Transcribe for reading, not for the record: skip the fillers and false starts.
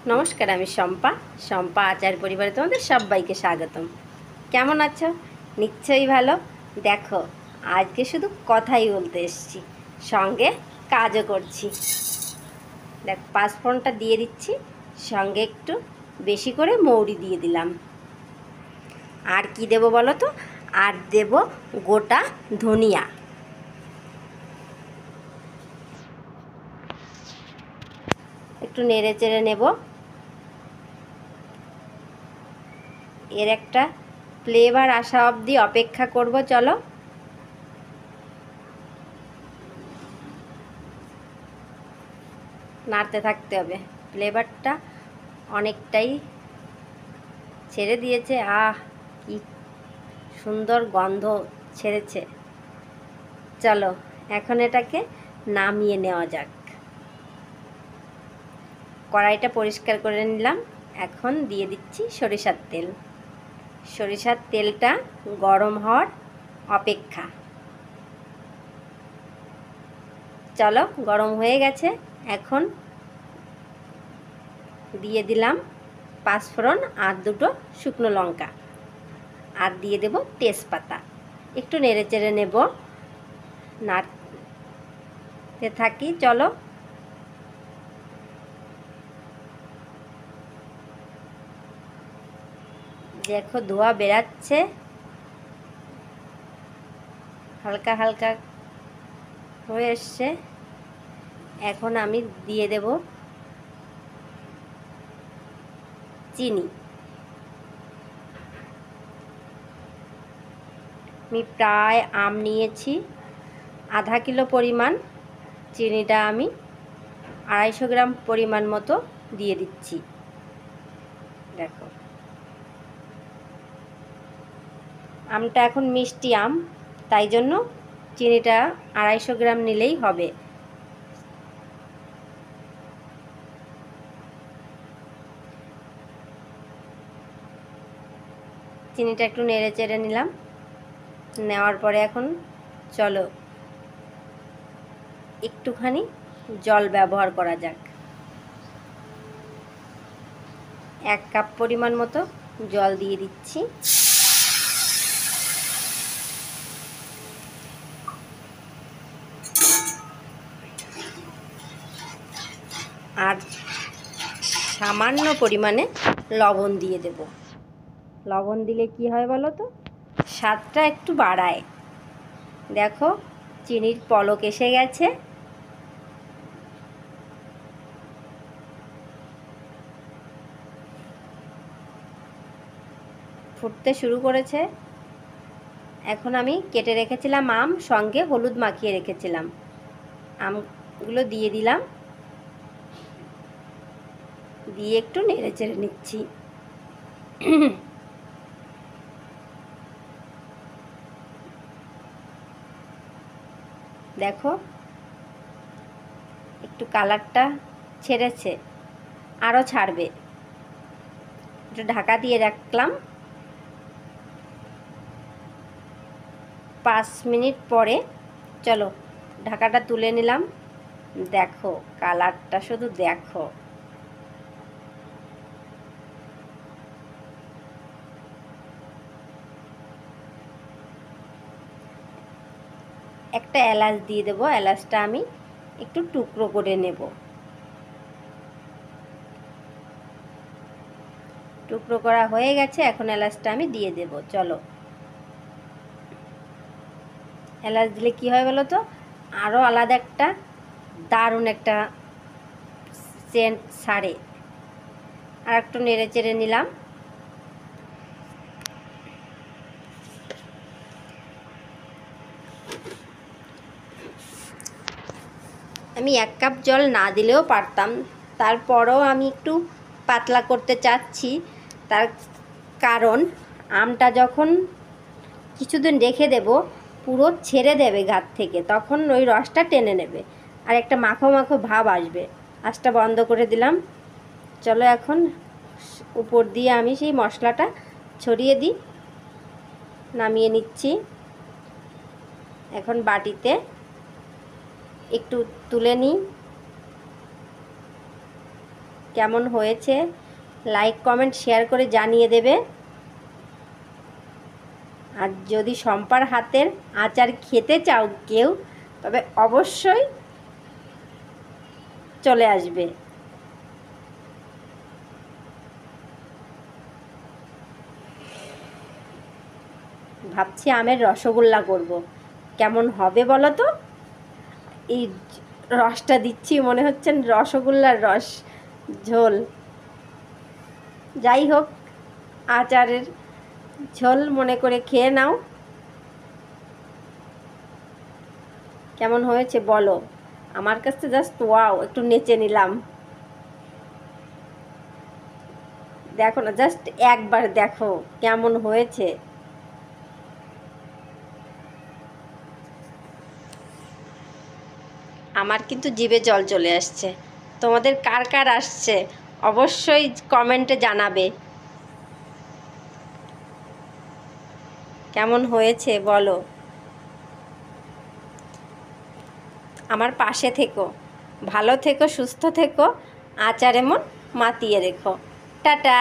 নমস্কার, আমি শম্পা। শম্পা আচার পরিবারে তোমাদের সবাইকে স্বাগতম। কেমন আছো? নিশ্চয়ই ভালো। দেখো, আজকে শুধু কথাই বলতে এসেছি, সঙ্গে কাজও করছি। দেখ, পাঁচফোড়নটা দিয়ে দিচ্ছি, সঙ্গে একটু বেশি করে মৌরি দিয়ে দিলাম। আর কি দেবো বলো তো? আর দেব গোটা ধনিয়া। একটু নেড়ে চেড়ে নেব। এর একটা ফ্লেভার আসা অবধি অপেক্ষা করব। চলো, নাড়তে থাকতে হবে। ফ্লেভারটা অনেকটাই ছেড়ে দিয়েছে। কি সুন্দর গন্ধ ছেড়েছে। চলো, এখন এটাকে নামিয়ে নেওয়া যাক। কড়াইটা পরিষ্কার করে নিলাম। এখন দিয়ে দিচ্ছি সরিষার তেল। সরিষার তেলটা গরম হওয়ার অপেক্ষা। চলো, গরম হয়ে গেছে। এখন দিয়ে দিলাম পাঁচফোড়ন আর দুটো শুকনো লঙ্কা, আর দিয়ে দেব তেজপাতা। একটু নেড়ে চেড়ে নেব, নাড়তে থাকি। চলো, দেখো ধোঁয়া বেরাচ্ছে, হালকা হালকা হয়ে এসছে। এখন আমি দিয়ে দেব চিনি। আমি প্রায় আম নিয়েছি আধা কিলো পরিমাণ। চিনিটা আমি 250 গ্রাম পরিমাণ মতো দিয়ে দিচ্ছি। দেখো, আমটা এখন মিষ্টি আম, তাই জন্য চিনিটা 250 গ্রাম নিলেই হবে। চিনিটা একটু নেড়ে চেড়ে নিলাম। নেওয়ার পরে এখন চলো একটুখানি জল ব্যবহার করা যাক। 1 কাপ পরিমাণ মতো জল দিয়ে দিচ্ছি। আর সামান্য পরিমাণে লবণ দিয়ে দেব। লবণ দিলে কি হয় বলো তো? স্বাদটা একটু বাড়ায়। দেখো, চিনির পলক এসে গেছে। ফুটতে শুরু করেছে। এখন আমি কেটে রেখেছিলাম আম, সঙ্গে হলুদ মাখিয়ে রেখেছিলাম, আমগুলো দিয়ে দিলাম। দিয়ে একটু নেড়ে চেড়ে নিচ্ছি। দেখো, একটু কালারটা ছেড়েছে, আরও ছাড়বে। একটু ঢাকা দিয়ে রাখলাম। 5 মিনিট পরে চলো ঢাকাটা তুলে নিলাম। দেখো, কালারটা শুধু দেখো। একটা এলাচ দিয়ে দেবো। এলাচটা আমি একটু টুকরো করে নেব। টুকরো করা হয়ে গেছে। এখন এলাচটা আমি দিয়ে দেব। চলো, এলাচ দিলে কি হয় বলো তো? আরও আলাদা একটা দারুণ একটা সেন্ট ছাড়ে। আর একটু নেড়ে চেড়ে নিলাম। আমি 1 কাপ জল না দিলেও পারতাম, তারপরেও আমি একটু পাতলা করতে চাচ্ছি। তার কারণ আমটা যখন কিছুদিন রেখে দেব, পুরো ছেড়ে দেবে গাছ থেকে, তখন ওই রসটা টেনে নেবে আর একটা মাখো মাখো ভাব আসবে। আঁচটা বন্ধ করে দিলাম। চলো, এখন উপর দিয়ে আমি সেই মশলাটা ছড়িয়ে দিই। নামিয়ে নিচ্ছি। এখন বাটিতে একটু তুলে নিই। কেমন হয়েছে লাইক কমেন্ট শেয়ার করে জানিয়ে দেবে। আর যদি শম্পার হাতের আচার খেতে চাও কেউ, তবে অবশ্যই চলে আসবে। ভাবছি আমের রসগোল্লা করব, কেমন হবে বলো তো। এই রসটা দিচ্ছি মনে হচ্ছে রসগোল্লার রস ঝোল। যাই হোক, আচারের ঝোল মনে করে খেয়ে নাও। কেমন হয়েছে বলো। আমার কাছে জাস্ট ওয়াও, একটু নেচে নিলাম। দেখো না, জাস্ট একবার দেখো কেমন হয়েছে। আমার কিন্তু জিভে জল চলে আসছে। তোমাদের কার কার আসছে অবশ্যই কমেন্টে জানাবে। কেমন হয়েছে বলো। আমার পাশে থেকো, ভালো থেকো, সুস্থ থেকো, আচার এমন মাতিয়ে রেখো। টাটা।